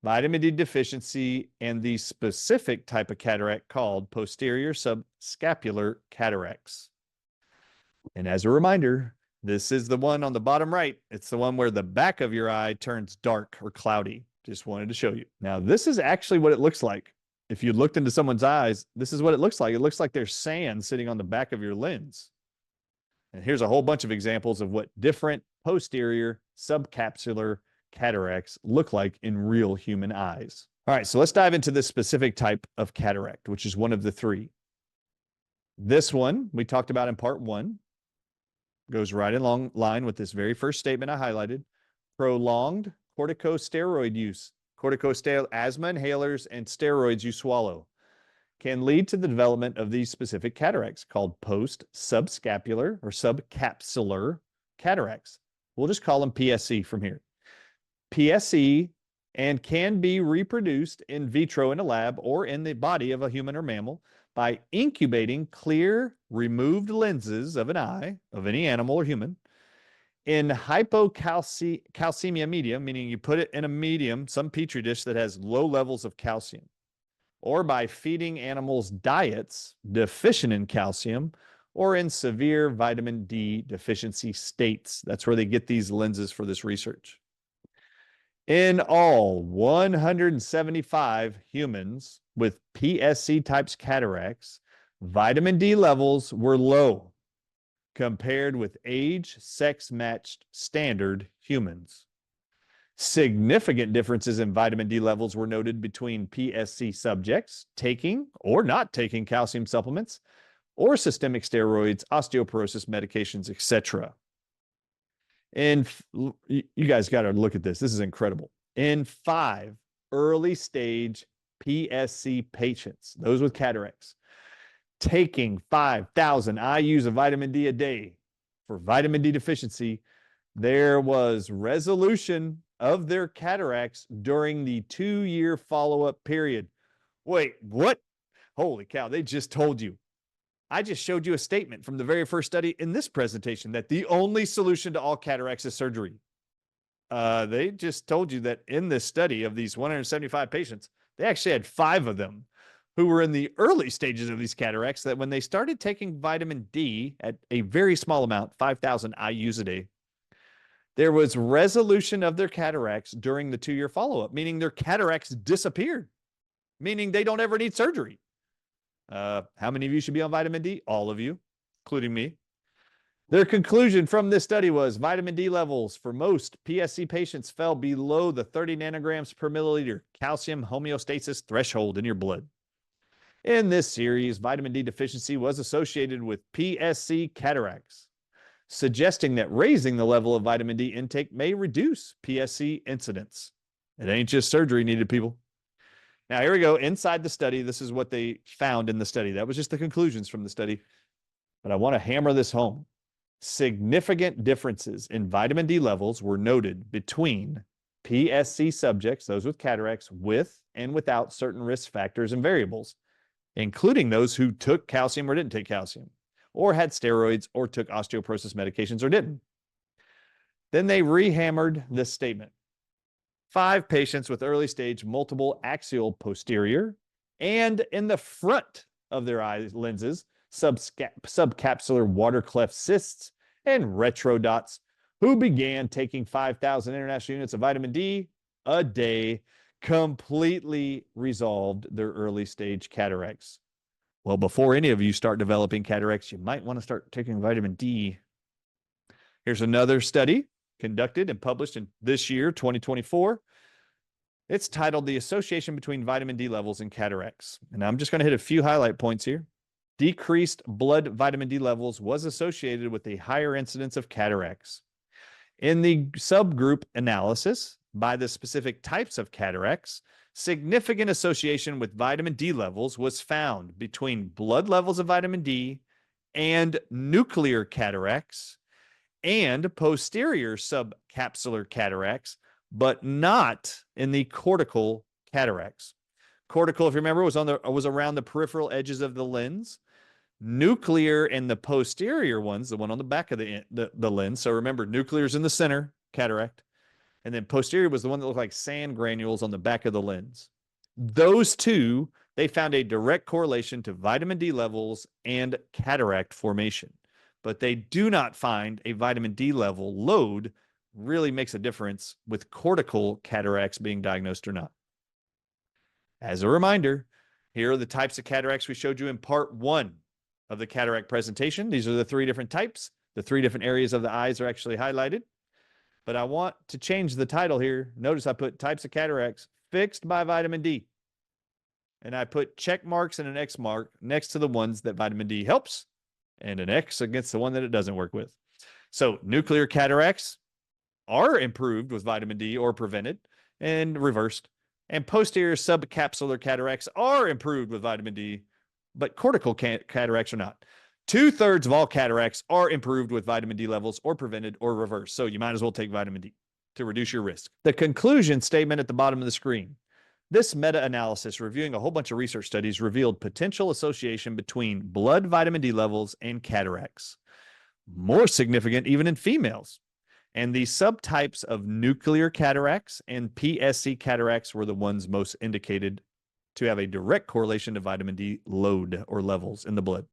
vitamin D deficiency, and the specific type of cataract called posterior subscapular cataracts. And as a reminder, this is the one on the bottom right. It's the one where the back of your eye turns dark or cloudy. Just wanted to show you. Now, this is actually what it looks like. If you looked into someone's eyes, this is what it looks like. It looks like there's sand sitting on the back of your lens. And here's a whole bunch of examples of what different posterior subcapsular cataracts look like in real human eyes. All right, so let's dive into this specific type of cataract, which is one of the three. This one we talked about in part 1. Goes right along line with this very first statement I highlighted. Prolonged corticosteroid use. Corticosteroid asthma inhalers and steroids you swallow can lead to the development of these specific cataracts called post-subscapular or subcapsular cataracts. We'll just call them PSC from here. PSC and can be reproduced in vitro in a lab or in the body of a human or mammal by incubating clear, removed lenses of an eye, of any animal or human, in hypocalcemia medium, meaning you put it in a medium, some petri dish that has low levels of calcium, or by feeding animals diets deficient in calcium, or in severe vitamin D deficiency states. That's where they get these lenses for this research. In all, 175 humans with PSC types cataracts, vitamin D levels were low compared with age, sex-matched standard humans. Significant differences in vitamin D levels were noted between PSC subjects taking or not taking calcium supplements or systemic steroids, osteoporosis medications, etc. And you guys got to look at this. This is incredible. In 5 early stage PSC patients, those with cataracts, taking 5,000 IUs of vitamin D a day for vitamin D deficiency, there was resolution of their cataracts during the 2-year follow-up period. Wait, what? Holy cow, they just told you. I just showed you a statement from the very first study in this presentation that the only solution to all cataracts is surgery. They just told you that in this study of these 175 patients, they actually had 5 of them who were in the early stages of these cataracts that when they started taking vitamin D at a very small amount, 5,000 IUs a day, there was resolution of their cataracts during the 2-year follow-up, meaning their cataracts disappeared, meaning they don't ever need surgery. How many of you should be on vitamin D? All of you, including me. Their conclusion from this study was vitamin D levels for most PSC patients fell below the 30 nanograms per milliliter calcium homeostasis threshold in your blood. In this series, vitamin D deficiency was associated with PSC cataracts, suggesting that raising the level of vitamin D intake may reduce PSC incidence. It ain't just surgery needed, people. Now, here we go. Inside the study, this is what they found in the study. That was just the conclusions from the study. But I want to hammer this home. Significant differences in vitamin D levels were noted between PSC subjects, those with cataracts, with and without certain risk factors and variables, including those who took calcium or didn't take calcium, or had steroids, or took osteoporosis medications or didn't. Then they rehammered this statement. 5 patients with early stage multiple axial posterior and in the front of their eye lenses, subcapsular water cleft cysts and retrodots who began taking 5,000 international units of vitamin D a day completely resolved their early stage cataracts. Well, before any of you start developing cataracts, you might want to start taking vitamin D. Here's another study conducted and published in this year, 2024. It's titled The Association Between Vitamin D Levels and Cataracts. And I'm just going to hit a few highlight points here. Decreased blood vitamin D levels was associated with a higher incidence of cataracts. In the subgroup analysis by the specific types of cataracts, significant association with vitamin D levels was found between blood levels of vitamin D and nuclear cataracts and posterior subcapsular cataracts, but not in the cortical cataracts. Cortical, if you remember, was around the peripheral edges of the lens. Nuclear and the posterior ones, the one on the back of the lens. So remember, nuclear is in the center, cataract. And then posterior was the one that looked like sand granules on the back of the lens. Those two, they found a direct correlation to vitamin D levels and cataract formation. But they do not find a vitamin D level load really makes a difference with cortical cataracts being diagnosed or not. As a reminder, here are the types of cataracts we showed you in part 1 of the cataract presentation. These are the 3 different types. The 3 different areas of the eyes are actually highlighted. But I want to change the title here. Notice I put types of cataracts fixed by vitamin D. And I put check marks and an X mark next to the ones that vitamin D helps and an X against the one that it doesn't work with. So nuclear cataracts are improved with vitamin D or prevented and reversed. And posterior subcapsular cataracts are improved with vitamin D, but cortical cataracts are not. 2/3 of all cataracts are improved with vitamin D levels or prevented or reversed. So you might as well take vitamin D to reduce your risk. The conclusion statement at the bottom of the screen. This meta-analysis reviewing a whole bunch of research studies revealed potential association between blood vitamin D levels and cataracts. More significant even in females. And the subtypes of nuclear cataracts and PSC cataracts were the ones most indicated to have a direct correlation to vitamin D load or levels in the blood.